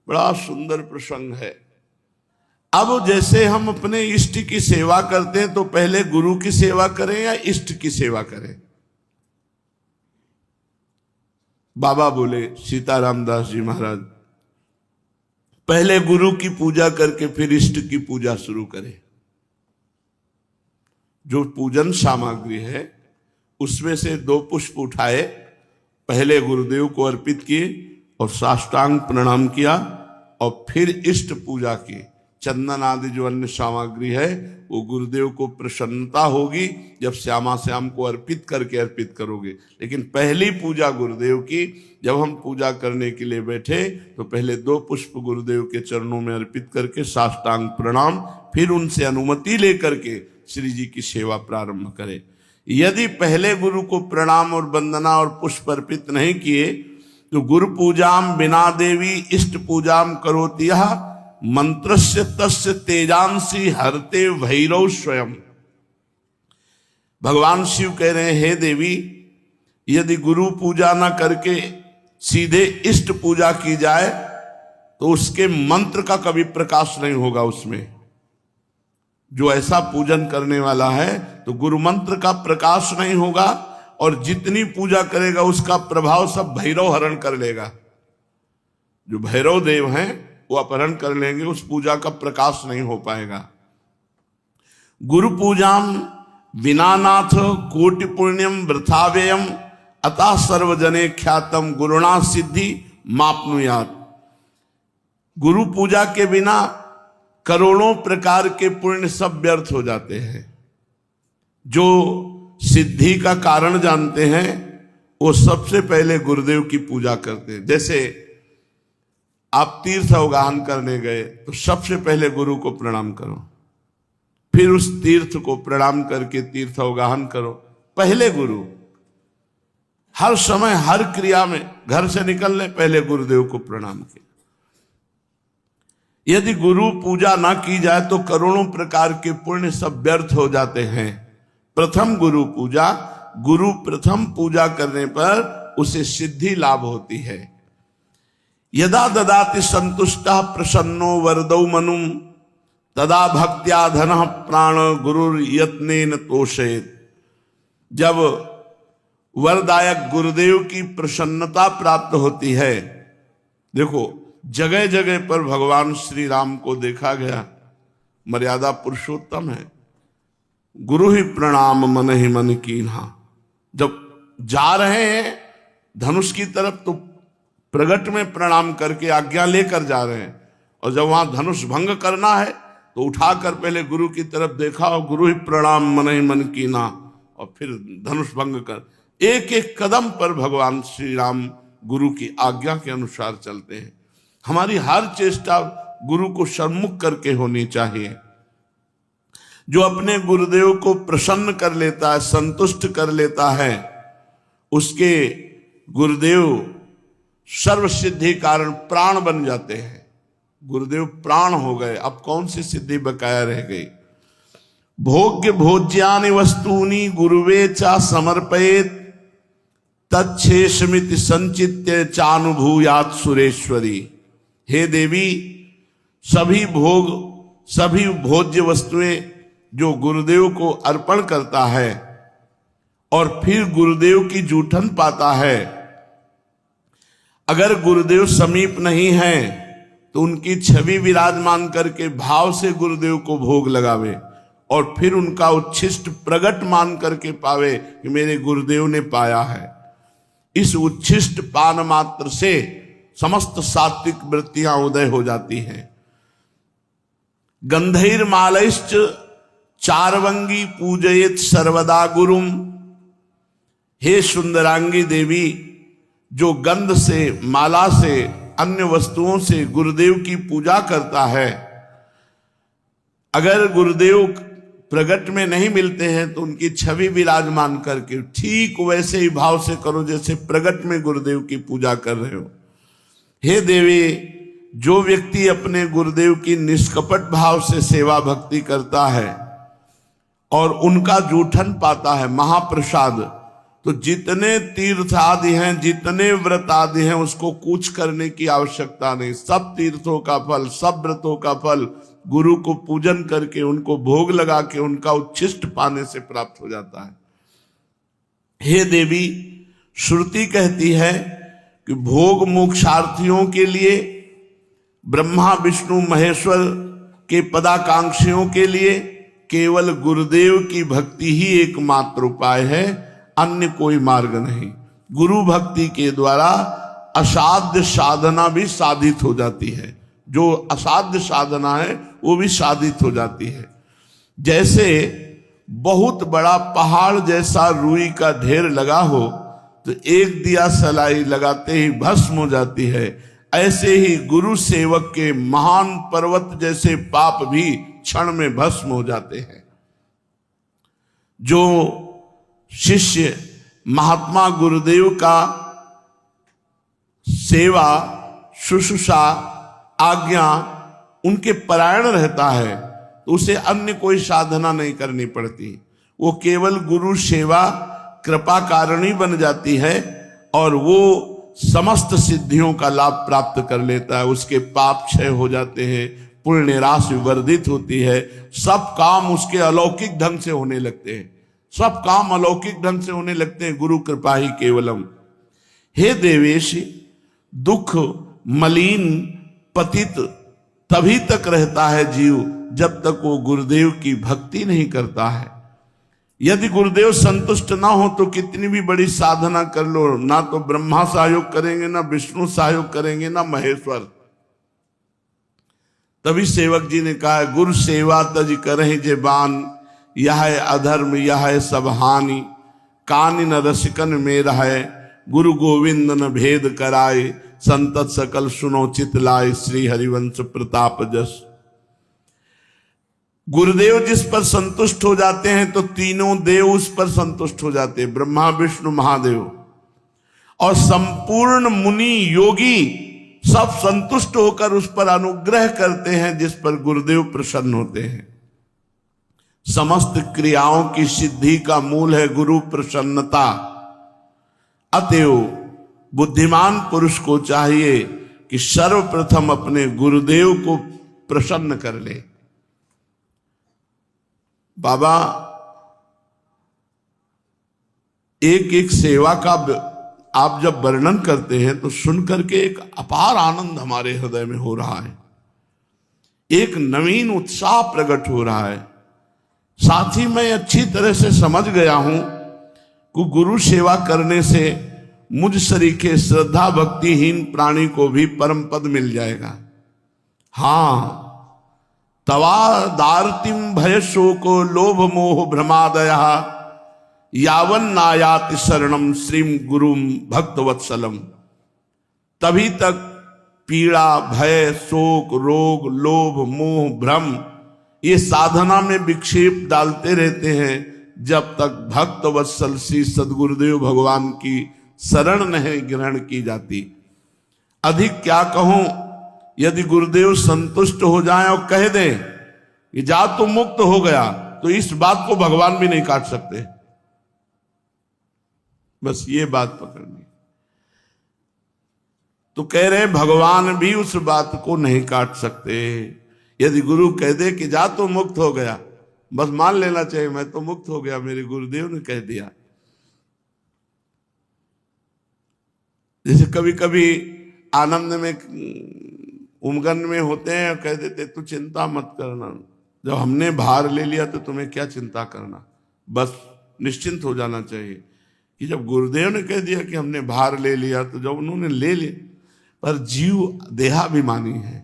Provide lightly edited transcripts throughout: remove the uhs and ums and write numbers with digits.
बड़ा सुंदर प्रसंग है। अब जैसे हम अपने इष्ट की सेवा करते हैं तो पहले गुरु की सेवा करें या इष्ट की सेवा करें? बाबा बोले, सीताराम दास जी महाराज, पहले गुरु की पूजा करके फिर इष्ट की पूजा शुरू करें। जो पूजन सामग्री है उसमें से 2 पुष्प उठाए, पहले गुरुदेव को अर्पित किए और साष्टांग प्रणाम किया और फिर इष्ट पूजा की। चंदन आदि जो अन्य सामग्री है वो गुरुदेव को प्रसन्नता होगी जब श्यामा श्याम को अर्पित करोगे। लेकिन पहली पूजा गुरुदेव की, जब हम पूजा करने के लिए बैठे तो पहले 2 पुष्प गुरुदेव के चरणों में अर्पित करके साष्टांग प्रणाम, फिर उनसे अनुमति लेकर के श्री जी की सेवा प्रारंभ करें। यदि पहले गुरु को प्रणाम और वंदना और पुष्प अर्पित नहीं किए तो गुरु पूजाम बिना देवी इष्ट पूजाम करोति यः मंत्रस्य तस्य तेजांसी हरते भैरव स्वयं। भगवान शिव कह रहे हैं, हे देवी, यदि गुरु पूजा न करके सीधे इष्ट पूजा की जाए तो उसके मंत्र का कभी प्रकाश नहीं होगा। उसमें जो ऐसा पूजन करने वाला है तो गुरु मंत्र का प्रकाश नहीं होगा और जितनी पूजा करेगा उसका प्रभाव सब भैरव हरण कर लेगा। जो भैरव देव हैं वो अपहरण कर लेंगे, उस पूजा का प्रकाश नहीं हो पाएगा। गुरु पूजाम विनानाथ कोटि पुण्यम वृथाव्ययम अतः सर्वजने ख्यातम गुरुणा सिद्धि मापनुयात। गुरु पूजा के बिना करोड़ों प्रकार के पुण्य सब व्यर्थ हो जाते हैं। जो सिद्धि का कारण जानते हैं वो सबसे पहले गुरुदेव की पूजा करते हैं। जैसे आप तीर्थ अवगाहन करने गए तो सबसे पहले गुरु को प्रणाम करो, फिर उस तीर्थ को प्रणाम करके तीर्थ अवगाहन करो। पहले गुरु, हर समय हर क्रिया में, घर से निकलने पहले गुरुदेव को प्रणाम किया। यदि गुरु पूजा ना की जाए तो करोड़ों प्रकार के पुण्य सब व्यर्थ हो जाते हैं। प्रथम गुरु पूजा, गुरु प्रथम पूजा करने पर उसे सिद्धि लाभ होती है। यदा ददाति संतुष्टः प्रसन्नो वरदौ मनुम तदा भक्त्या धनः प्राण गुरुर यत्नेन तोषेत। जब वरदायक गुरुदेव की प्रसन्नता प्राप्त होती है, देखो जगह जगह पर भगवान श्री राम को देखा गया, मर्यादा पुरुषोत्तम है। गुरु ही प्रणाम मन ही मन कीन्हा। जब जा रहे हैं धनुष की तरफ तो प्रगट में प्रणाम करके आज्ञा लेकर जा रहे हैं, और जब वहां धनुष भंग करना है तो उठाकर पहले गुरु की तरफ देखा और गुरु ही प्रणाम मन ही मन कीना, और फिर धनुष भंग कर। एक एक कदम पर भगवान श्री राम गुरु की आज्ञा के अनुसार चलते हैं। हमारी हर चेष्टा गुरु को सम्मुख करके होनी चाहिए। जो अपने गुरुदेव को प्रसन्न कर लेता है, संतुष्ट कर लेता है, उसके गुरुदेव सर्व सिद्धि कारण प्राण बन जाते हैं। गुरुदेव प्राण हो गए, अब कौन सी सिद्धि बकाया रह गई। भोग्य भोज्यानि वस्तूनि गुरुवे चा समर्पयेत तच्छेषमिति संचित्य चानुभूयात सुरेश्वरी। हे देवी, सभी भोग, सभी भोज्य वस्तुएं जो गुरुदेव को अर्पण करता है और फिर गुरुदेव की जूठन पाता है, अगर गुरुदेव समीप नहीं है तो उनकी छवि विराजमान करके भाव से गुरुदेव को भोग लगावे और फिर उनका उच्छिष्ट प्रगट मान करके पावे कि मेरे गुरुदेव ने पाया है। इस उच्छिष्ट पान मात्र से समस्त सात्विक वृत्तियां उदय हो जाती हैं। गंधैर्मालैश्च चारवंगी पूजयेत सर्वदा गुरुम। हे सुंदरांगी देवी, जो गंध से, माला से, अन्य वस्तुओं से गुरुदेव की पूजा करता है, अगर गुरुदेव प्रगट में नहीं मिलते हैं तो उनकी छवि विराजमान करके ठीक वैसे ही भाव से करो जैसे प्रगट में गुरुदेव की पूजा कर रहे हो। हे देवी, जो व्यक्ति अपने गुरुदेव की निष्कपट भाव से सेवा भक्ति करता है और उनका जूठन पाता है, महाप्रसाद, तो जितने तीर्थ आदि हैं, जितने व्रत आदि हैं, उसको कुछ करने की आवश्यकता नहीं। सब तीर्थों का फल, सब व्रतों का फल गुरु को पूजन करके, उनको भोग लगा के, उनका उच्छिष्ट पाने से प्राप्त हो जाता है। हे देवी, श्रुति कहती है कि भोग मोक्षार्थियों के लिए, ब्रह्मा विष्णु महेश्वर के पदाकांक्षियों के लिए केवल गुरुदेव की भक्ति ही एकमात्र उपाय है, अन्य कोई मार्ग नहीं। गुरु भक्ति के द्वारा असाध्य साधना भी साधित हो जाती है। जो असाध्य साधना है वो भी साधित हो जाती है। जैसे बहुत बड़ा पहाड़ जैसा रुई का ढेर लगा हो तो एक दिया सलाई लगाते ही भस्म हो जाती है, ऐसे ही गुरु सेवक के महान पर्वत जैसे पाप भी क्षण में भस्म हो जाते हैं। जो शिष्य महात्मा गुरुदेव का सेवा, शुश्रूषा, आज्ञा उनके परायण रहता है तो उसे अन्य कोई साधना नहीं करनी पड़ती। वो केवल गुरु सेवा कृपा कारिणी बन जाती है और वो समस्त सिद्धियों का लाभ प्राप्त कर लेता है। उसके पाप क्षय हो जाते हैं, पुण्य राशि वर्धित होती है, सब काम उसके अलौकिक ढंग से होने लगते हैं। सब काम अलौकिक ढंग से होने लगते हैं, गुरु कृपा ही केवलम। हे देवेश, दुख मलिन पतित तभी तक रहता है जीव जब तक वो गुरुदेव की भक्ति नहीं करता है। यदि गुरुदेव संतुष्ट ना हो तो कितनी भी बड़ी साधना कर लो, ना तो ब्रह्मा सहयोग करेंगे, ना विष्णु सहयोग करेंगे, ना महेश्वर। तभी सेवक जी ने कहा, गुरु सेवा तज करहि जे बान, यह है अधर्म यह है सब हानि, कान न रसिकन में रहे, गुरु गोविंद न भेद कराए, संतत सकल सुनो चित लाए, श्री हरिवंश प्रताप जस। गुरुदेव जिस पर संतुष्ट हो जाते हैं तो तीनों देव उस पर संतुष्ट हो जाते हैं, ब्रह्मा विष्णु महादेव, और संपूर्ण मुनि योगी सब संतुष्ट होकर उस पर अनुग्रह करते हैं जिस पर गुरुदेव प्रसन्न होते हैं। समस्त क्रियाओं की सिद्धि का मूल है गुरु प्रसन्नता। अतएव बुद्धिमान पुरुष को चाहिए कि सर्वप्रथम अपने गुरुदेव को प्रसन्न कर ले। बाबा एक एक सेवा का आप जब वर्णन करते हैं तो सुन करके एक अपार आनंद हमारे हृदय में हो रहा है, एक नवीन उत्साह प्रकट हो रहा है। साथ ही मैं अच्छी तरह से समझ गया हूं कि गुरु सेवा करने से मुझ सरीखे श्रद्धा भक्तिहीन प्राणी को भी परम पद मिल जाएगा। हाँ, तवा दार्तिम भय शोको लोभ मोह भ्रमादया, यावन नायाति शरणम श्रीम गुरुम भक्त वत्सलम। तभी तक पीड़ा, भय, शोक, रोग, लोभ, मोह, भ्रम ये साधना में विक्षेप डालते रहते हैं जब तक भक्त वत्सल श्री सदगुरुदेव भगवान की शरण नहीं ग्रहण की जाती। अधिक क्या कहूं, यदि गुरुदेव संतुष्ट हो जाएं और कह दें कि जा तो मुक्त हो गया, तो इस बात को भगवान भी नहीं काट सकते। बस ये बात पकड़नी। तो कह रहे भगवान भी उस बात को नहीं काट सकते। यदि गुरु कह दे कि जा तो मुक्त हो गया, बस मान लेना चाहिए मैं तो मुक्त हो गया, मेरे गुरुदेव ने कह दिया। जैसे कभी कभी आनंद में उमगन में होते हैं और कह देते तू चिंता मत करना, जब हमने भार ले लिया तो तुम्हें क्या चिंता करना, बस निश्चिंत हो जाना चाहिए। कि जब गुरुदेव ने कह दिया कि हमने भार ले लिया तो जब उन्होंने ले लिया, पर जीव देहाभिमानी है,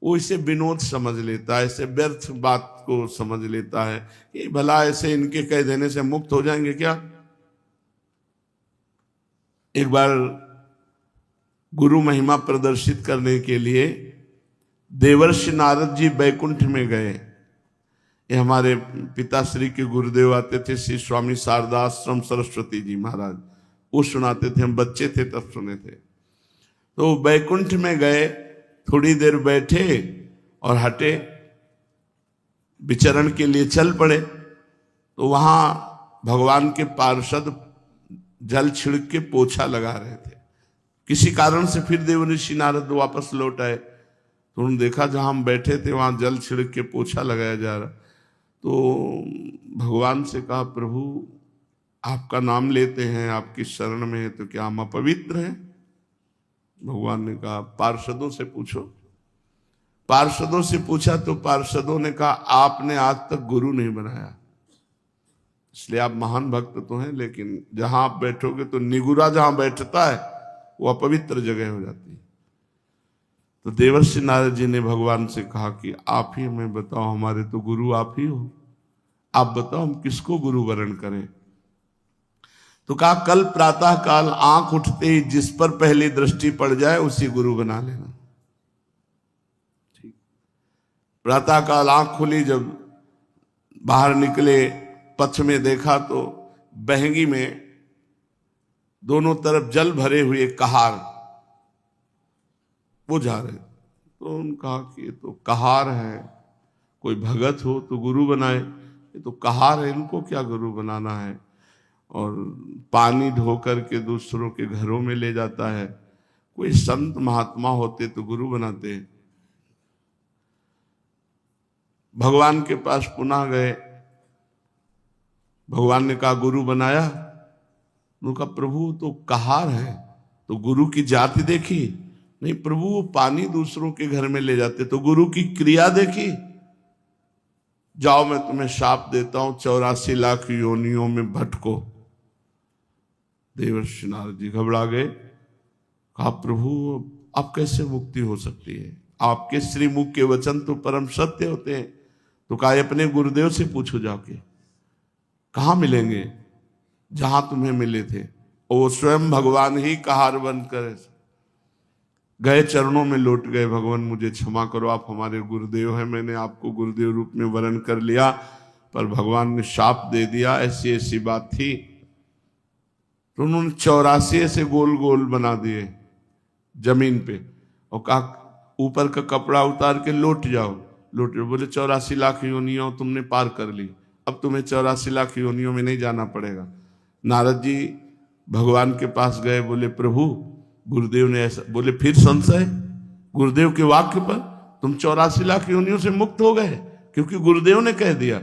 वो इसे विनोद समझ लेता है, इसे व्यर्थ बात को समझ लेता है कि भला ऐसे इनके कह देने से मुक्त हो जाएंगे क्या। एक बार गुरु महिमा प्रदर्शित करने के लिए देवर्षि नारद जी बैकुंठ में गए। ये हमारे पिताश्री के गुरुदेव आते थे, श्री स्वामी शारदाश्रम सरस्वती जी महाराज, वो सुनाते थे, हम बच्चे थे तब सुने थे। तो बैकुंठ में गए, थोड़ी देर बैठे और हटे, विचरण के लिए चल पड़े। तो वहां भगवान के पार्षद जल छिड़क के पोछा लगा रहे थे। किसी कारण से फिर देवर्षि नारद वापस लौट आए, तो उन्होंने देखा जहां हम बैठे थे वहां जल छिड़क के पोछा लगाया जा रहा। तो भगवान से कहा, प्रभु आपका नाम लेते हैं, आपकी शरण में है, तो क्या हम अपवित्र हैं? भगवान ने कहा, पार्षदों से पूछो। पार्षदों से पूछा तो पार्षदों ने कहा, आपने आज तक गुरु नहीं बनाया, इसलिए आप महान भक्त तो हैं, लेकिन जहां आप बैठोगे तो निगुरा जहां बैठता है वो अपवित्र जगह हो जाती है। तो देवर्षि नारद जी ने भगवान से कहा कि आप ही हमें बताओ, हमारे तो गुरु आप ही हो, आप बताओ हम किसको गुरु वरण करें। तो कहा, कल प्रातः काल आंख उठते ही जिस पर पहली दृष्टि पड़ जाए उसी गुरु बना लेना। ठीक, प्रातः काल आंख खुली, जब बाहर निकले, पथ में देखा तो बहंगी में दोनों तरफ जल भरे हुए कहार वो जा रहे। तो उन्होंने कहा कि ये तो कहार है, कोई भगत हो तो गुरु बनाए, ये तो कहार है, इनको क्या गुरु बनाना है। और पानी ढो करके दूसरों के घरों में ले जाता है, कोई संत महात्मा होते तो गुरु बनाते। भगवान के पास पुनः गए, भगवान ने कहा, गुरु बनाया? उन्होंने कहा, प्रभु तो कहार है, तो गुरु की जाति देखी? नहीं प्रभु, वो पानी दूसरों के घर में ले जाते। तो गुरु की क्रिया देखी? जाओ मैं तुम्हें शाप देता हूं, 84 लाख योनियों में भटको। देवर्षि नारद जी घबरा गए, कहा, प्रभु अब कैसे मुक्ति हो सकती है? आपके श्रीमुख के वचन तो परम सत्य होते हैं। तो कहा, अपने गुरुदेव से पूछो जाके, कहाँ मिलेंगे? जहां तुम्हें मिले थे। और वो स्वयं भगवान ही कहार बन कर गए, चरणों में लौट गए, भगवान मुझे क्षमा करो, आप हमारे गुरुदेव हैं, मैंने आपको गुरुदेव रूप में वरण कर लिया, पर भगवान ने शाप दे दिया, ऐसी ऐसी बात थी। तो उन्होंने 84 ऐसे गोल गोल बना दिए जमीन पे और कहा, ऊपर का कपड़ा उतार के लौट जाओ। लौट जाओ, बोले 84 लाख योनियों तुमने पार कर ली, अब तुम्हें 84 लाख योनियों में नहीं जाना पड़ेगा। नारद जी भगवान के पास गए, बोले, प्रभु गुरुदेव ने ऐसा बोले, फिर संशय गुरुदेव के वाक्य पर? तुम 84 लाख योनियों से मुक्त हो गए क्योंकि गुरुदेव ने कह दिया।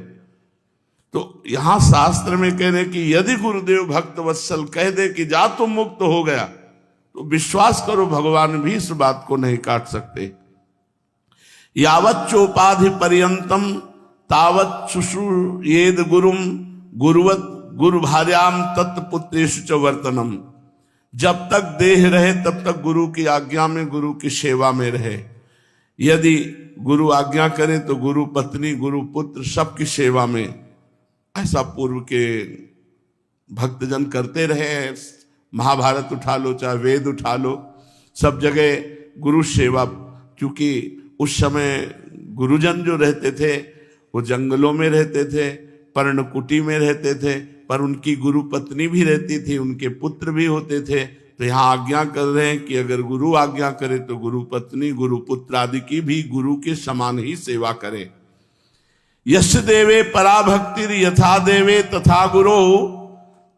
तो यहां शास्त्र में कह रहे कि यदि गुरुदेव भक्त वत्सल कह दे कि जा तुम मुक्त हो गया, तो विश्वास करो भगवान भी इस बात को नहीं काट सकते। यावत चोपाधि पर्यंतम तावत शुश्रूयेद गुरुम गुरुवत गुरु भार्याम तत्पुत्रेषु च वर्तनम। जब तक देह रहे तब तक गुरु की आज्ञा में, गुरु की सेवा में रहे। यदि गुरु आज्ञा करे तो गुरु पत्नी, गुरु पुत्र सबकी सेवा में। ऐसा पूर्व के भक्तजन करते रहे। महाभारत उठा लो, चाहे वेद उठा लो, सब जगह गुरु सेवा। क्योंकि उस समय गुरुजन जो रहते थे वो जंगलों में रहते थे, पर्णकुटी में रहते थे, पर उनकी गुरु पत्नी भी रहती थी, उनके पुत्र भी होते थे। तो यहाँ आज्ञा कर रहे हैं कि अगर गुरु आज्ञा करे तो गुरु पत्नी, गुरु पुत्र आदि की भी गुरु के समान ही सेवा करे। यश देवे पराभक्तिर यथा देवे तथा गुरो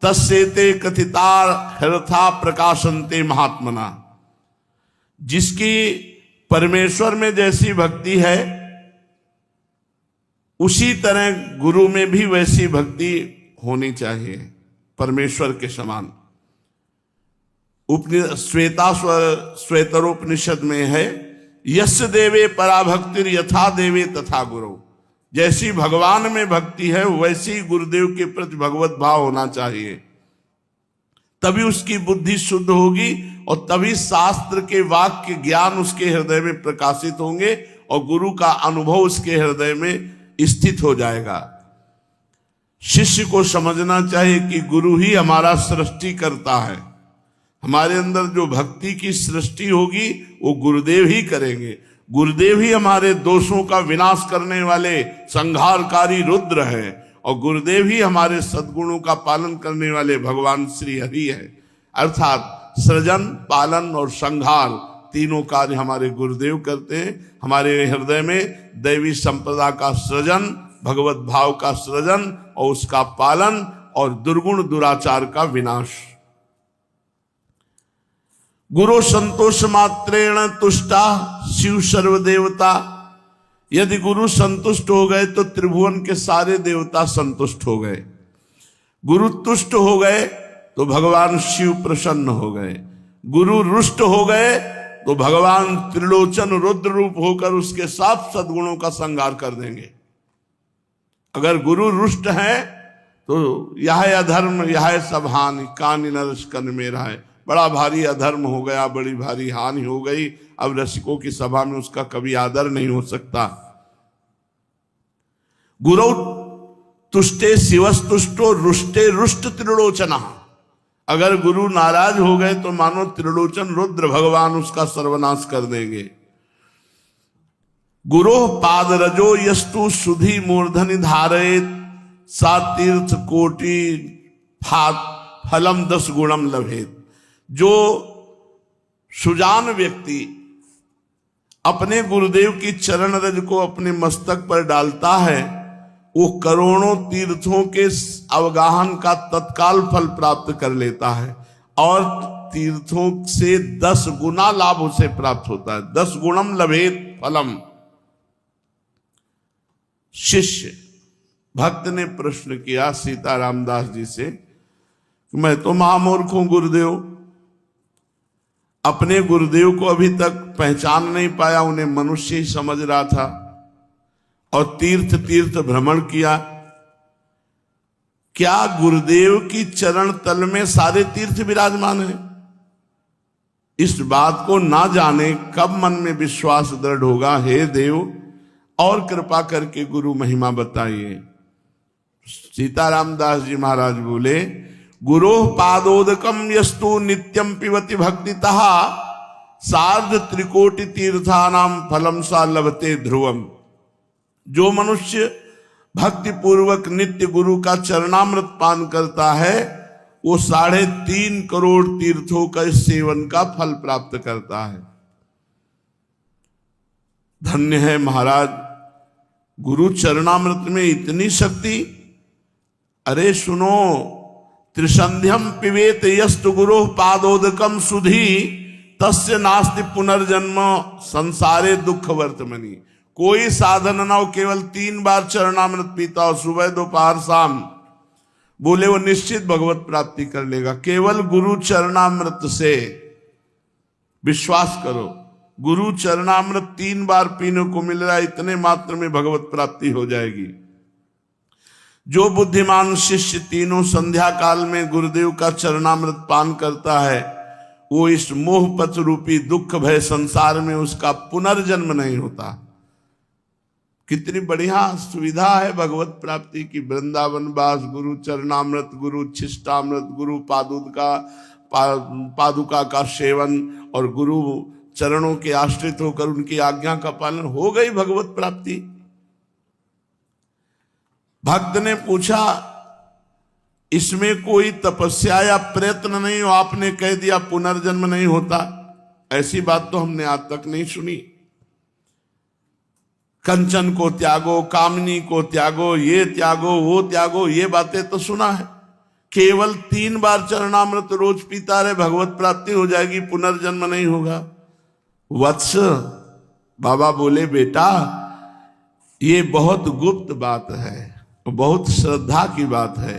तस्सेते कथिता हरथा प्रकाशन्ते महात्मना। जिसकी परमेश्वर में जैसी भक्ति है उसी तरह गुरु में भी वैसी भक्ति होनी चाहिए, परमेश्वर के समान। श्वेतरोपनिषद में है, यस्य देवे पराभक्तिर यथा देवे तथा गुरु। जैसी भगवान में भक्ति है वैसी गुरुदेव के प्रति भगवत भाव होना चाहिए, तभी उसकी बुद्धि शुद्ध होगी और तभी शास्त्र के वाक्य ज्ञान उसके हृदय में प्रकाशित होंगे और गुरु का अनुभव उसके हृदय में स्थित हो जाएगा। शिष्य को समझना चाहिए कि गुरु ही हमारा सृष्टि करता है। हमारे अंदर जो भक्ति की सृष्टि होगी वो गुरुदेव ही करेंगे। गुरुदेव ही हमारे दोषों का विनाश करने वाले संहारकारी रुद्र है और गुरुदेव ही हमारे सद्गुणों का पालन करने वाले भगवान श्री हरि है। अर्थात सृजन, पालन और संहार तीनों कार्य हमारे गुरुदेव करते हैं। हमारे हृदय में दैवी संपदा का सृजन, भगवत भाव का सृजन और उसका पालन और दुर्गुण दुराचार का विनाश गुरु संतोष मात्रेण तुष्टा शिव सर्वदेवता। यदि गुरु संतुष्ट हो गए तो त्रिभुवन के सारे देवता संतुष्ट हो गए। गुरु तुष्ट हो गए तो भगवान शिव प्रसन्न हो गए। गुरु रुष्ट हो गए तो भगवान त्रिलोचन रुद्र रूप होकर उसके साथ सद्गुणों का संहार कर देंगे। अगर गुरु रुष्ट है तो यह अधर्म यह सब हानि कानि नरस कन मेरा है। बड़ा भारी अधर्म हो गया, बड़ी भारी हानि हो गई। अब रसिकों की सभा में उसका कभी आदर नहीं हो सकता। गुरु तुष्टे शिवस्तुष्टो रुष्टे रुष्ट त्रिलोचना। अगर गुरु नाराज हो गए तो मानो त्रिलोचन रुद्र भगवान उसका सर्वनाश कर देंगे। गुरु पाद रजो यस्तु सुधि मूर्धनि धारयेत सा तीर्थ कोटि फलम 10 गुणम लभेत। जो सुजान व्यक्ति अपने गुरुदेव की चरण रज को अपने मस्तक पर डालता है वो करोड़ों तीर्थों के अवगाहन का तत्काल फल प्राप्त कर लेता है और तीर्थों से 10 गुना लाभ उसे प्राप्त होता है। 10 गुणम लभेत फलम। शिष्य भक्त ने प्रश्न किया सीताराम दास जी से, मैं तो महामूर्ख हूं गुरुदेव, अपने गुरुदेव को अभी तक पहचान नहीं पाया, उन्हें मनुष्य ही समझ रहा था और तीर्थ तीर्थ भ्रमण किया। क्या गुरुदेव की चरण तल में सारे तीर्थ विराजमान है? इस बात को ना जाने कब मन में विश्वास दृढ़ होगा। हे देव और कृपा करके गुरु महिमा बताइए। सीताराम दास जी महाराज बोले, गुरो पादोदकम यस्तु नित्यम पिबति भक्तितः सार्ध त्रिकोटि तीर्थानाम फलम सा लभते ध्रुवम। जो मनुष्य भक्ति पूर्वक नित्य गुरु का चरणामृत पान करता है वो 3.5 करोड़ तीर्थों का सेवन का फल प्राप्त करता है। धन्य है महाराज, गुरु चरणामृत में इतनी शक्ति। अरे सुनो, त्रिसंध्यम पिबेत यस्तु गुरु पादोदकम सुधी तस्य नास्ति पुनर्जन्म संसारे दुख वर्तमनि। कोई साधन ना हो, केवल 3 बार चरणामृत पीता हो, सुबह दोपहर शाम, बोले वो निश्चित भगवत प्राप्ति कर लेगा। केवल गुरु चरणामृत से, विश्वास करो, गुरु चरणामृत 3 बार पीने को मिल रहा है, इतने मात्र में भगवत प्राप्ति हो जाएगी। जो बुद्धिमान शिष्य तीनों संध्या काल में गुरुदेव का चरणामृत पान करता है वो इस मोहपथ रूपी दुख भय संसार में उसका पुनर्जन्म नहीं होता। कितनी बढ़िया सुविधा है भगवत प्राप्ति की। वृंदावन वास, गुरु चरणामृत, गुरु छिष्टामृत, गुरु पादुका का सेवन और गुरु चरणों के आश्रित होकर उनकी आज्ञा का पालन, हो गई भगवत प्राप्ति। भक्त ने पूछा, इसमें कोई तपस्या या प्रयत्न नहीं हो, आपने कह दिया पुनर्जन्म नहीं होता। ऐसी बात तो हमने आज तक नहीं सुनी। कंचन को त्यागो, कामनी को त्यागो, ये त्यागो, वो त्यागो, ये बातें तो सुना है। केवल 3 बार चरणामृत रोज पीता रहे, भगवत प्राप्ति हो जाएगी, पुनर्जन्म नहीं होगा। वत्स, बाबा बोले, बेटा ये बहुत गुप्त बात है, बहुत श्रद्धा की बात है।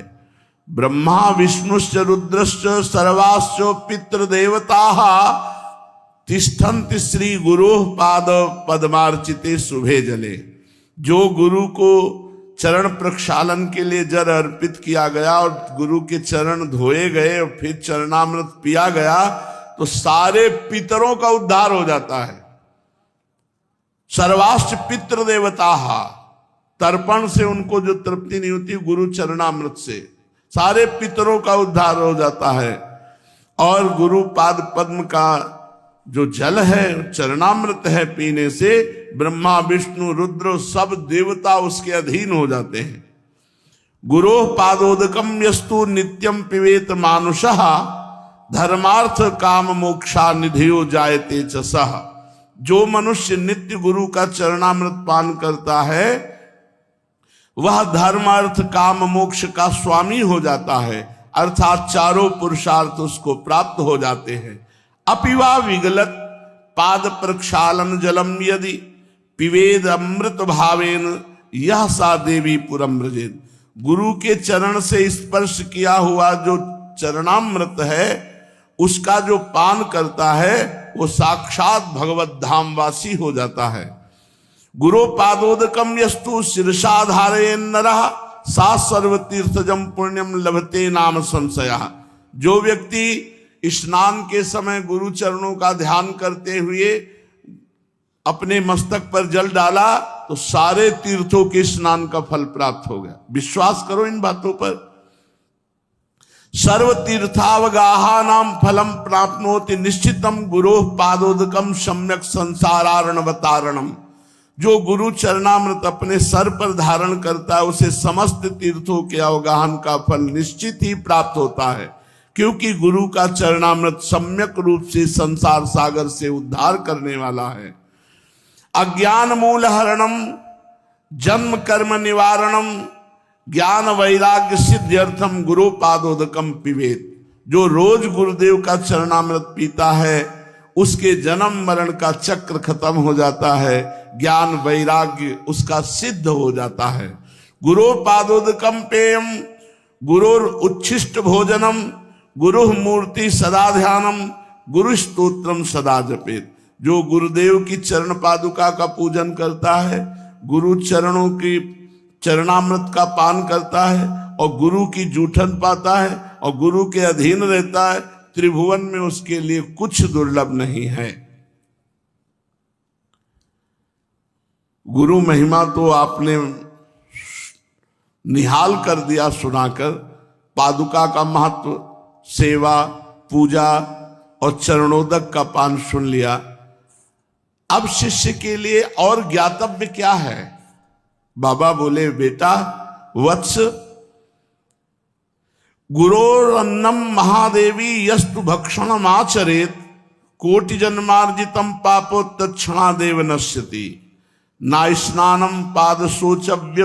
ब्रह्मा विष्णुश्च रुद्रश्च सर्वाश्च पितृदेवताः तिष्ठन्ति श्री गुरु पाद पद्मार्चिते शुभे जले। जो गुरु को चरण प्रक्षालन के लिए जल अर्पित किया गया और गुरु के चरण धोए गए और फिर चरणामृत पिया गया तो सारे पितरों का उद्धार हो जाता है। सर्वाश्च पितृदेवताः, तर्पण से उनको जो तृप्ति नहीं होती, गुरु चरणामृत से सारे पितरों का उद्धार हो जाता है। और गुरु पाद पद्म का जो जल है, चरणामृत है, पीने से ब्रह्मा विष्णु रुद्र सब देवता उसके अधीन हो जाते हैं। गुरु पादोदकम यस्तु नित्यम पिबेत मानुषः धर्मार्थ काम मोक्षा निधियो जायते च सः। जो मनुष्य नित्य गुरु का चरणामृत पान करता है वह धर्म अर्थ काम मोक्ष का स्वामी हो जाता है, अर्थात चारों पुरुषार्थ उसको प्राप्त हो जाते हैं। अपिवा विगलत पाद प्रक्षालन जलम यदि पिवेद अमृत भावेन यह सा देवी पुरम ब्रजेत। गुरु के चरण से स्पर्श किया हुआ जो चरणामृत है उसका जो पान करता है वो साक्षात भगवत धाम वासी हो जाता है। गुरु पादोदकम यस्तु शीर्षा धारयेन नरः सा सर्वतीर्थजम पुण्यम लभते नाम संशया। जो व्यक्ति स्नान के समय गुरु चरणों का ध्यान करते हुए अपने मस्तक पर जल डाला तो सारे तीर्थों के स्नान का फल प्राप्त हो गया। विश्वास करो इन बातों पर। सर्व तीर्थावगाहा नाम फलम प्राप्नोति निश्चितम गुरु पादोदकम सम्यक संसारारणवतारणम। जो गुरु चरणामृत अपने सर पर धारण करता है उसे समस्त तीर्थों के अवगाहन का फल निश्चित ही प्राप्त होता है, क्योंकि गुरु का चरणामृत सम्यक रूप से संसार सागर से उद्धार करने वाला है। अज्ञान मूल हरणम जन्म कर्म निवारणम ज्ञान वैराग्य सिद्ध्यर्थम गुरु पादोदकम पिबेत। जो रोज गुरुदेव का चरणामृत पीता है उसके जन्म मरण का चक्र खत्म हो जाता है, ज्ञान वैराग्य उसका सिद्ध हो जाता है। गुरु पादोदकम पेयम गुरुर उच्छिष्ट भोजनम गुरु मूर्ति सदा ध्यानम गुरु स्तोत्रम सदा जपेत। जो गुरुदेव की चरण पादुका का पूजन करता है, गुरु चरणों की चरणामृत का पान करता है और गुरु की जूठन पाता है और गुरु के अधीन रहता है, त्रिभुवन में उसके लिए कुछ दुर्लभ नहीं है। गुरु महिमा तो आपने निहाल कर दिया सुनाकर। पादुका का महत्व, सेवा, पूजा और चरणोदक का पान सुन लिया। अब शिष्य के लिए और ज्ञातव्य क्या है? बाबा बोले, बेटा वत्स गुरोरन्नम महादेवी यस्तु भक्षणम आचरेत कोटि जन्मार्जितम पापो तत्क्षणादेव नश्यति। न स्नानम पाद शोचव्य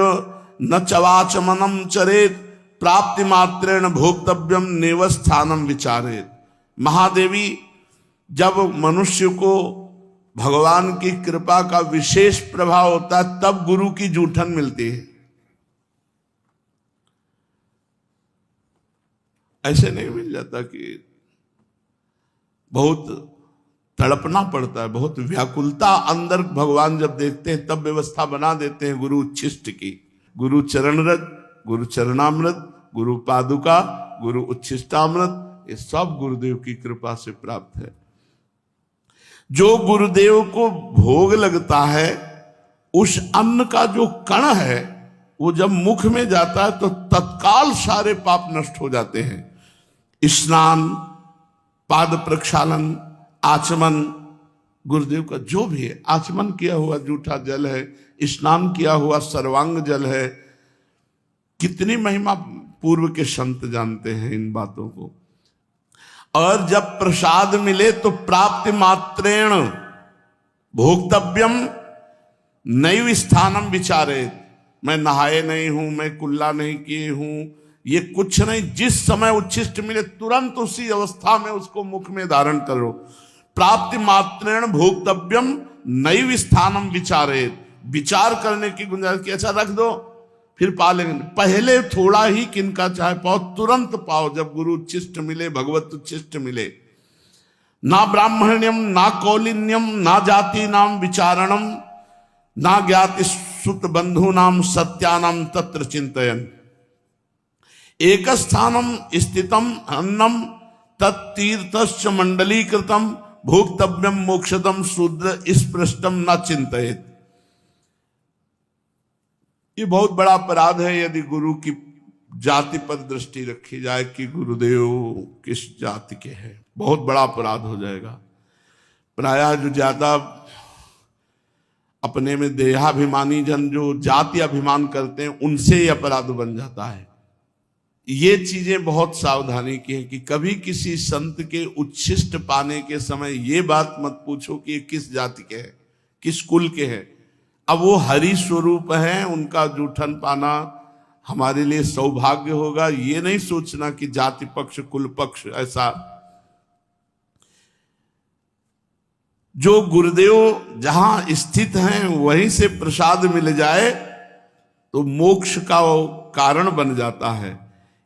न चवाचमनम चरेत प्राप्ति मात्रेण भोक्तव्यम नेवस्थानम विचारेत। महादेवी, जब मनुष्य को भगवान की कृपा का विशेष प्रभाव होता है तब गुरु की जूठन मिलती है। ऐसे नहीं मिल जाता कि बहुत तड़पना पड़ता है, बहुत व्याकुलता अंदर भगवान जब देखते हैं तब व्यवस्था बना देते हैं गुरु उच्छिष्ट की। गुरु चरणरज, गुरु चरणामृत, गुरु पादुका, गुरु उच्छिष्टामृत, ये सब गुरुदेव की कृपा से प्राप्त है। जो गुरुदेव को भोग लगता है उस अन्न का जो कण है वो जब मुख में जाता है तो तत्काल सारे पाप नष्ट हो जाते हैं। स्नान, पाद प्रक्षालन, आचमन, गुरुदेव का जो भी है, आचमन किया हुआ जूठा जल है, स्नान किया हुआ सर्वांग जल है। कितनी महिमा पूर्व के संत जानते हैं इन बातों को। और जब प्रसाद मिले तो प्राप्ति मात्रेण भोक्तव्यम नैव स्थानम विचारे। मैं नहाए नहीं हूं, मैं कुल्ला नहीं किए हूं, ये कुछ नहीं। जिस समय उच्छिष्ट मिले तुरंत उसी अवस्था में उसको मुख में धारण करो। प्राप्ति मात्रेण भोक्तव्यम नैव स्थानम विचारे। विचार करने की गुंजाइश की, अच्छा रख दो फिर पा लेंगे, पहले थोड़ा ही किनका चाहे पाओ, तुरंत पाओ जब गुरु उच्छिष्ट मिले, भगवत उच्छिष्ट मिले। ना ब्राह्मण्यम ना कौलिन्यम ना जाति नाम विचारणम ना ज्ञाति सुत बंधु नाम सत्यानाम तत्र चिंतयन। एक स्थानम स्थितम अन्नम तत्तीर्थश्च मंडलीकृतम भोक्तव्यम मोक्षदम शूद्र स्पृष्टम न चिंतयेत। ये बहुत बड़ा अपराध है यदि गुरु की जाति पर दृष्टि रखी जाए कि गुरुदेव किस जाति के हैं। बहुत बड़ा अपराध हो जाएगा। प्रायः जो ज्यादा अपने में देहाभिमानी जन जो जाति अभिमान करते हैं उनसे ये अपराध बन जाता है। ये चीजें बहुत सावधानी की है कि कभी किसी संत के उच्छिष्ट पाने के समय ये बात मत पूछो कि ये किस जाति के हैं, किस कुल के हैं। अब वो हरि स्वरूप हैं, उनका जूठन पाना हमारे लिए सौभाग्य होगा। ये नहीं सोचना कि जाति पक्ष कुल पक्ष ऐसा। जो गुरुदेव जहां स्थित हैं वहीं से प्रसाद मिल जाए तो मोक्ष का वो कारण बन जाता है।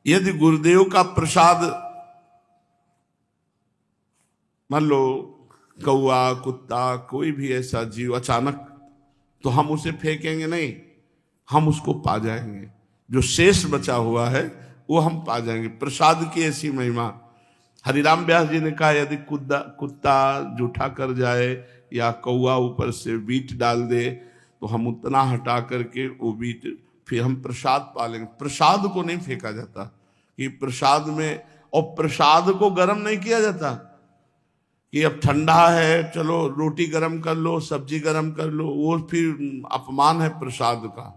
यदि गुरुदेव का प्रसाद, मान लो कौआ, कुत्ता, कोई भी ऐसा जीव अचानक, तो हम उसे फेंकेंगे नहीं, हम उसको पा जाएंगे। जो शेष बचा हुआ है वो हम पा जाएंगे। प्रसाद की ऐसी महिमा। हरिराम व्यास जी ने कहा यदि कुत्ता जूठा कर जाए या कौआ ऊपर से बीट डाल दे तो हम उतना हटा करके वो बीट फिर हम प्रसाद पा लेंगे। प्रसाद को नहीं फेंका जाता कि प्रसाद में, और प्रसाद को गर्म नहीं किया जाता कि अब ठंडा है चलो रोटी गर्म कर लो, सब्जी गर्म कर लो, वो फिर अपमान है प्रसाद का।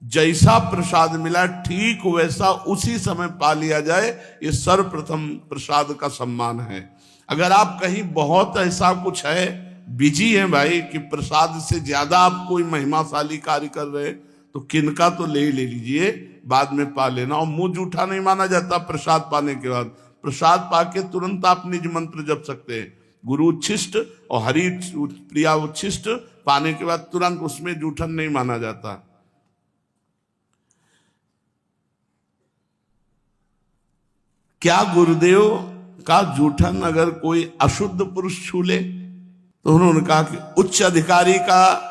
जैसा प्रसाद मिला ठीक वैसा उसी समय पा लिया जाए, ये सर्वप्रथम प्रसाद का सम्मान है। अगर आप कहीं बहुत ऐसा कुछ है, बिजी है भाई, कि प्रसाद से ज्यादा आप कोई महिमाशाली कार्य कर रहे तो किनका तो ले लीजिए, बाद में पा लेना। और मुंह जूठा नहीं माना जाता प्रसाद पाने के बाद। प्रसाद पाके तुरंत आप निज मंत्र जप सकते हैं। गुरु उच्छिष्ट और हरि प्रिया उच्छिष्ट पाने के बाद तुरंत उसमें जूठन नहीं माना जाता। क्या गुरुदेव का जूठन अगर कोई अशुद्ध पुरुष छू ले? तो उन्होंने कहा कि उच्च अधिकारी का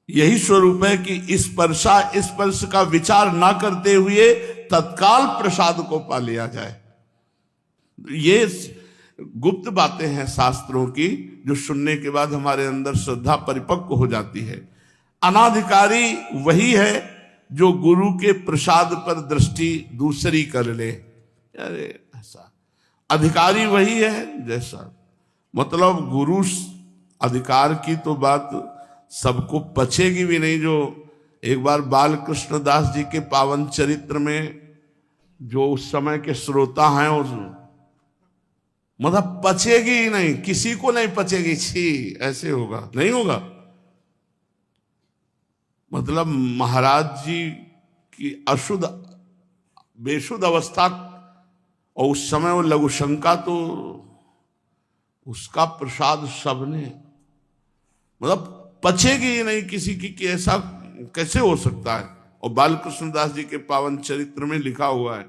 यही स्वरूप है कि स्पर्श का विचार ना करते हुए तत्काल प्रसाद को पा लिया जाए। ये गुप्त बातें हैं शास्त्रों की, जो सुनने के बाद हमारे अंदर श्रद्धा परिपक्व हो जाती है। अनाधिकारी वही है जो गुरु के प्रसाद पर दृष्टि दूसरी कर ले। अरे ऐसा अधिकारी वही है जैसा, मतलब गुरु अधिकार की तो बात सबको पचेगी भी नहीं। जो एक बार बाल कृष्ण दास जी के पावन चरित्र में जो उस समय के श्रोता हैं, उस मतलब पचेगी ही नहीं, किसी को नहीं पचेगी। छी, ऐसे होगा नहीं होगा। मतलब महाराज जी की अशुद्ध बेशुद्ध अवस्था, और उस समय वो लघु शंका, तो उसका प्रसाद सबने, मतलब पचेगी ही नहीं किसी की कि ऐसा कैसे हो सकता है। और बालकृष्ण दास जी के पावन चरित्र में लिखा हुआ है,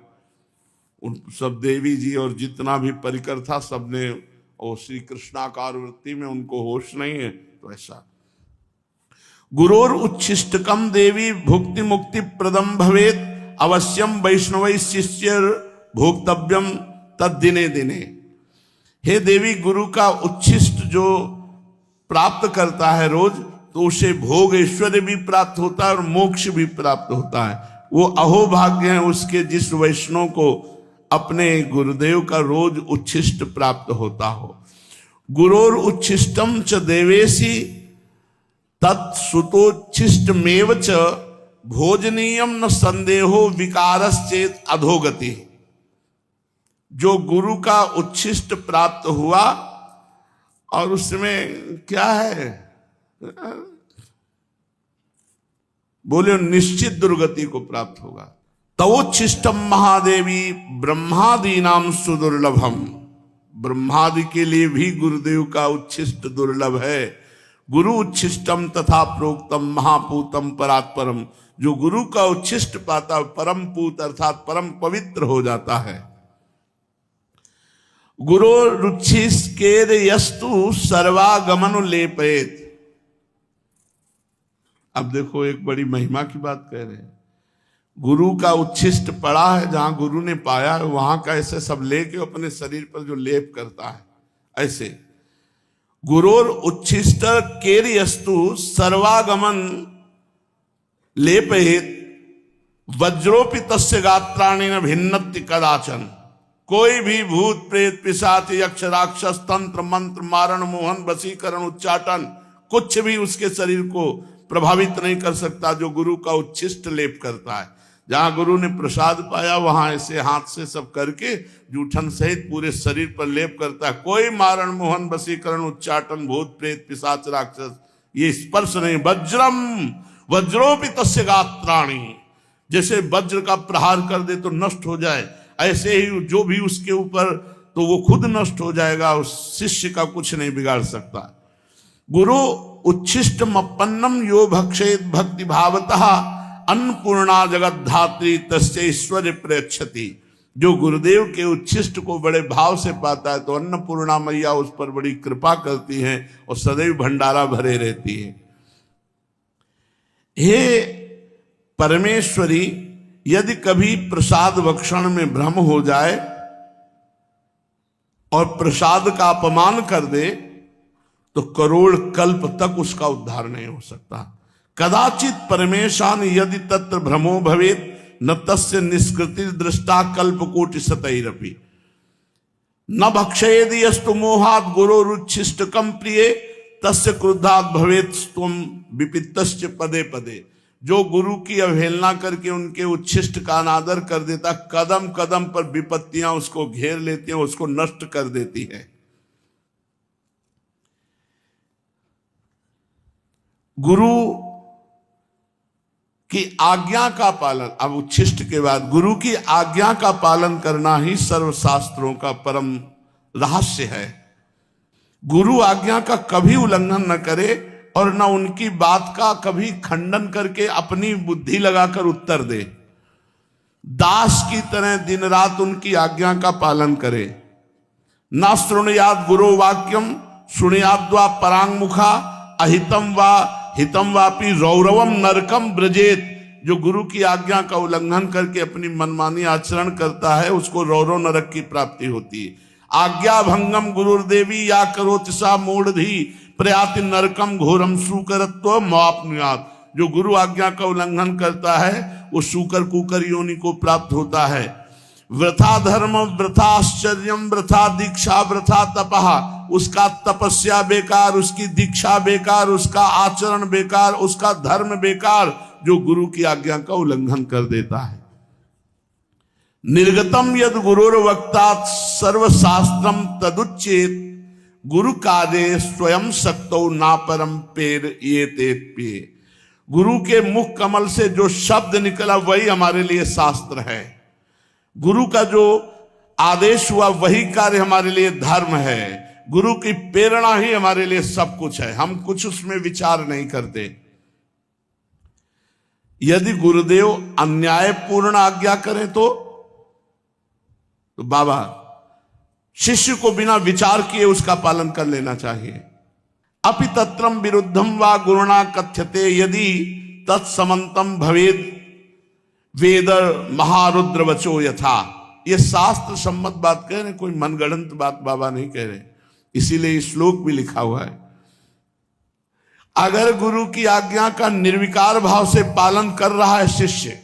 उन सब देवी जी और जितना भी परिकर था सबने, और श्री कृष्णाकार वृत्ति में उनको होश नहीं है। तो ऐसा गुरोर उच्छिष्टकम देवी भुक्ति मुक्ति प्रदम भवेत अवश्यम वैष्णव शिष्य भोक्तव्यम तद दिने दिने। हे देवी, गुरु का उच्छिष्ट जो प्राप्त करता है रोज, तो उसे भोग ऐश्वर्य भी प्राप्त होता है और मोक्ष भी प्राप्त होता है। वो अहोभाग्य है उसके जिस वैष्णव को अपने गुरुदेव का रोज उच्छिष्ट प्राप्त होता हो। गुरोर उच्छिष्टम च देवेशी तत्सुतोच्छिष्टमेव च भोजनीयम न संदेहो विकारश्चेत अधोगति। जो गुरु का उच्छिष्ट प्राप्त हुआ और उसमें क्या है, बोले निश्चित दुर्गति को प्राप्त होगा। तवोच्छिष्टम महादेवी ब्रह्मादि नाम सुदुर्लभम। ब्रह्मादि के लिए भी गुरुदेव का उच्छिष्ट दुर्लभ है। गुरु उच्छिष्टम तथा प्रोक्तम महापूतम परात्परम। जो गुरु का उच्छिष्ट पाता परम पूत अर्थात परम पवित्र हो जाता है। गुरु रुच्छिष्केर यस्तु सर्वागमन लेपेत। अब देखो एक बड़ी महिमा की बात कह रहे हैं। गुरु का उच्छिष्ट पड़ा है, जहां गुरु ने पाया है वहां का ऐसे सब लेके अपने शरीर पर जो लेप करता है, ऐसे गुरोर उच्छिष्ट केर्यस्तु सर्वागमन लेपेत वज्रोपि तस्य गात्राणि न भिन्नति कदाचन। कोई भी भूत प्रेत पिशाच यक्ष राक्षस तंत्र मंत्र मारण मोहन वशीकरण उच्चाटन कुछ भी उसके शरीर को प्रभावित नहीं कर सकता जो गुरु का उच्छिष्ट लेप करता है। जहां गुरु ने प्रसाद पाया वहां ऐसे हाथ से सब करके जूठन सहित पूरे शरीर पर लेप करता है। कोई मारण मोहन वशीकरण उच्चाटन भूत प्रेत पिशाच राक्षस ये स्पर्श नहीं। वज्रम वज्रोपि तस्य गात्राणि। जैसे वज्र का प्रहार कर दे तो नष्ट हो जाए, ऐसे ही जो भी उसके ऊपर तो वो खुद नष्ट हो जाएगा, उस शिष्य का कुछ नहीं बिगाड़ सकता। गुरु उच्छिष्टमपन्नम यो भक्षेत भक्ति भावतः अन्नपूर्णा जगत धात्री तस्य ऐश्वर्य प्रयच्छति। जो गुरुदेव के उच्छिष्ट को बड़े भाव से पाता है तो अन्नपूर्णा मैया उस पर बड़ी कृपा करती हैं और सदैव भंडारा भरे रहती है। हे परमेश्वरी, यदि कभी प्रसाद भक्षण में भ्रम हो जाए और प्रसाद का अपमान कर दे तो करोड़ कल्प तक उसका उद्धार नहीं हो सकता। कदाचित परमेशान यदि तत्र भ्रमो भवेत न तस्य निष्कृति दृष्टा कल्प कोटि सतैरपि न भक्षयेदि यस्तु मोहात् गुरोरुच्छिष्टकम प्रिय तस्य क्रुद्धात् भवेत त्वं विपित्तश्च पदे पदे। जो गुरु की अवहेलना करके उनके उच्छिष्ट का अनादर कर देता, कदम कदम पर विपत्तियां उसको घेर लेती हैं, उसको नष्ट कर देती है। गुरु की आज्ञा का पालन, अब उच्छिष्ट के बाद गुरु की आज्ञा का पालन करना ही सर्वशास्त्रों का परम रहस्य है। गुरु आज्ञा का कभी उल्लंघन न करे और न उनकी बात का कभी खंडन करके अपनी बुद्धि लगाकर उत्तर दे। दास की तरह दिन रात उनकी आज्ञा का पालन करे। न शृणुयाद गुरो वाक्यम शृणुयाद्वा परांगमुखा अहितम वा हितम वापी रौरवम नरकम ब्रजेत। जो गुरु की आज्ञा का उल्लंघन करके अपनी मनमानी आचरण करता है उसको रौरव नरक की प्राप्ति होती है। आज्ञा भंगम गुरुर्देवी या करोति सा मूढ़धि प्रयाति नरकम घोरम सूकरत्व मापनुयात। जो गुरु आज्ञा का उल्लंघन करता है वो सूकर कुकर योनि को प्राप्त होता है। वृथा धर्म वृथा आश्चर्यम वृथा दीक्षा वृथा तपहा। उसका तपस्या बेकार, उसकी दीक्षा बेकार, उसका आचरण बेकार, उसका धर्म बेकार, जो गुरु की आज्ञा का उल्लंघन कर देता है। निर्गतम यद गुरुर वक्तात् सर्वशास्त्रम तदुच्चेत गुरु कार्ये स्वयं शक्तो ना परम पेर ये पे। गुरु के मुख कमल से जो शब्द निकला वही हमारे लिए शास्त्र है। गुरु का जो आदेश हुआ वही कार्य हमारे लिए धर्म है। गुरु की प्रेरणा ही हमारे लिए सब कुछ है, हम कुछ उसमें विचार नहीं करते। यदि गुरुदेव अन्यायपूर्ण आज्ञा करें तो बाबा शिष्य को बिना विचार किए उसका पालन कर लेना चाहिए। अपि तत्रम विरुद्धम वा गुरुणा कथ्यते यदि तत्समंतम भवेद वेद महारुद्र वचो यथा। ये शास्त्र सम्मत बात कह रहे, कोई मनगढ़ंत बात बाबा नहीं कह रहे, इसीलिए श्लोक भी लिखा हुआ है। अगर गुरु की आज्ञा का निर्विकार भाव से पालन कर रहा है शिष्य,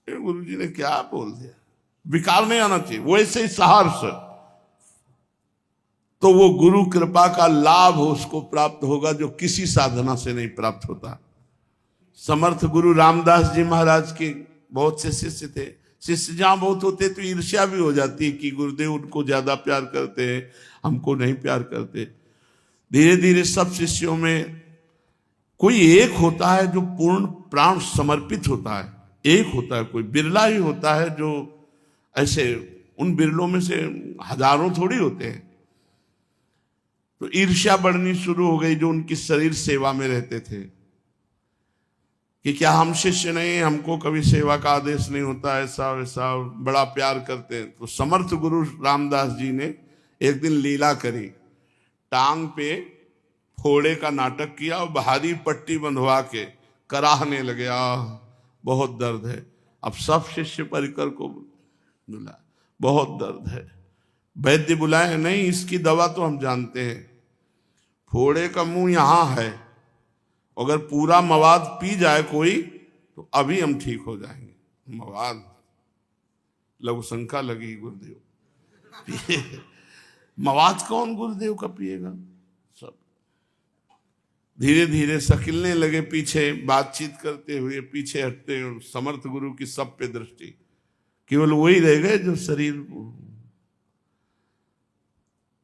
गुरु जी ने क्या बोल दिया, विकार नहीं आना चाहिए, वो ऐसे ही सहर्ष, तो वो गुरु कृपा का लाभ उसको प्राप्त होगा जो किसी साधना से नहीं प्राप्त होता। समर्थ गुरु रामदास जी महाराज के बहुत से शिष्य थे। शिष्य जहां बहुत होते तो ईर्ष्या भी हो जाती है कि गुरुदेव उनको ज्यादा प्यार करते हैं, हमको नहीं प्यार करते। धीरे धीरे सब शिष्यों में कोई एक होता है जो पूर्ण प्राण समर्पित होता है, एक होता है, कोई बिरला ही होता है जो ऐसे, उन बिरलों में से हजारों थोड़ी होते हैं। तो ईर्ष्या बढ़नी शुरू हो गई जो उनकी शरीर सेवा में रहते थे कि क्या हम शिष्य नहीं, हमको कभी सेवा का आदेश नहीं होता, ऐसा वैसा, बड़ा प्यार करते हैं। तो समर्थ गुरु रामदास जी ने एक दिन लीला करी, टांग पे फोड़े का नाटक किया और भारी पट्टी बंधवा के कराहने लगे, बहुत दर्द है। अब सब शिष्य परिकर को बुला, बहुत दर्द है, वैद्य बुलाए, नहीं इसकी दवा तो हम जानते हैं, फोड़े का मुंह यहां है, अगर पूरा मवाद पी जाए कोई तो अभी हम ठीक हो जाएंगे। मवाद, लघु शंका लगी गुरुदेव मवाद कौन गुरुदेव का पिएगा। सब धीरे धीरे सकिलने लगे, पीछे बातचीत करते हुए पीछे हटते। समर्थ गुरु की सब पे दृष्टि, केवल वही रह गए जो शरीर।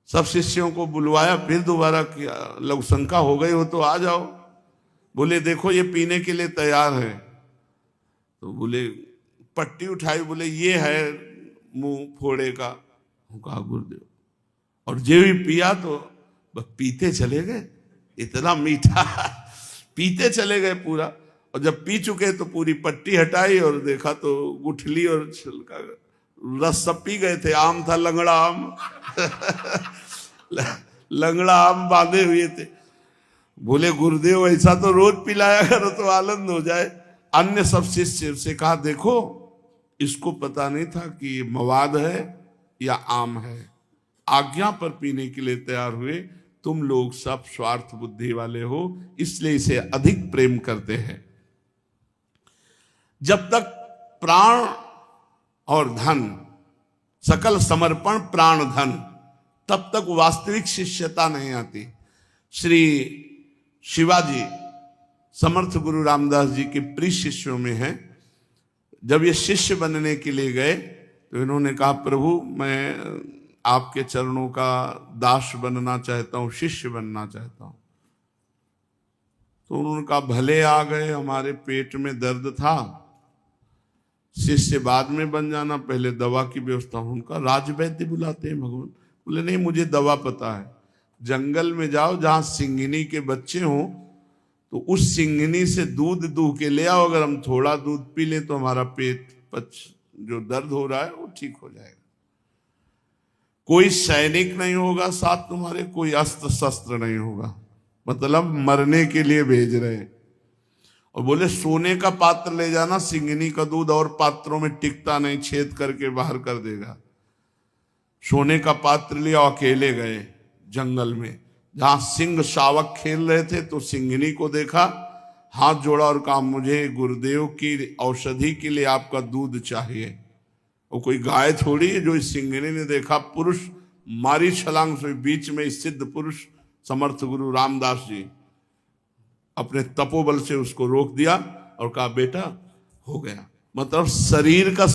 सब शिष्यों को बुलवाया, फिर दोबारा किया, लघु शंका हो गई हो तो आ जाओ। बोले देखो ये पीने के लिए तैयार है। तो बोले पट्टी उठाई, बोले ये है मुंह फोड़े का, कहा गुरुदेव, और जे भी पिया तो बस पीते चले गए, इतना मीठा पीते चले गए पूरा। और जब पी चुके तो पूरी पट्टी हटाई और देखा तो गुठली और छिलका रस सब पी गए थे। आम था लंगड़ा आम लंगड़ा आम बांधे हुए थे। बोले गुरुदेव ऐसा तो रोज पिलाया करो तो आनंद हो जाए। अन्य सब शिष्य से कहा देखो इसको पता नहीं था कि ये मवाद है या आम है, आज्ञा पर पीने के लिए तैयार हुए। तुम लोग सब स्वार्थ बुद्धि वाले हो, इसलिए इसे अधिक प्रेम करते हैं। जब तक प्राण और धन, सकल समर्पण प्राण धन, तब तक वास्तविक शिष्यता नहीं आती। श्री शिवाजी समर्थ गुरु रामदास जी के प्रिय शिष्यों में हैं। जब ये शिष्य बनने के लिए गए तो इन्होंने कहा प्रभु मैं आपके चरणों का दास बनना चाहता हूं, शिष्य बनना चाहता हूं। तो उन्होंने कहा भले आ गए, हमारे पेट में दर्द था, शिष्य बाद में बन जाना, पहले दवा की व्यवस्था। उनका राजवैद्य बुलाते हैं भगवान। बोले नहीं मुझे दवा पता है, जंगल में जाओ जहां सिंघनी के बच्चे हों तो उस सिंघनी से दूध दूह के ले आओ, अगर हम थोड़ा दूध पी लें तो हमारा पेट जो दर्द हो रहा है वो ठीक हो जाएगा। कोई सैनिक नहीं होगा साथ तुम्हारे, कोई अस्त्र शस्त्र नहीं होगा, मतलब मरने के लिए भेज रहे हैं। और बोले सोने का पात्र ले जाना, सिंघनी का दूध और पात्रों में टिकता नहीं, छेद करके बाहर कर देगा। सोने का पात्र लिया, अकेले गए जंगल में, जहां सिंह शावक खेल रहे थे। तो सिंघनी को देखा, हाथ जोड़ा और कहा मुझे गुरुदेव की औषधि के लिए आपका दूध चाहिए। वो कोई गाय थोड़ी है जो इस सिंघनी ने देखा, पुरुष मारी छलांग से, बीच में सिद्ध पुरुष समर्थ गुरु रामदास जी अपने तपोबल से उसको रोक दिया और कहा बेटा हो गया। मतलब शरीर का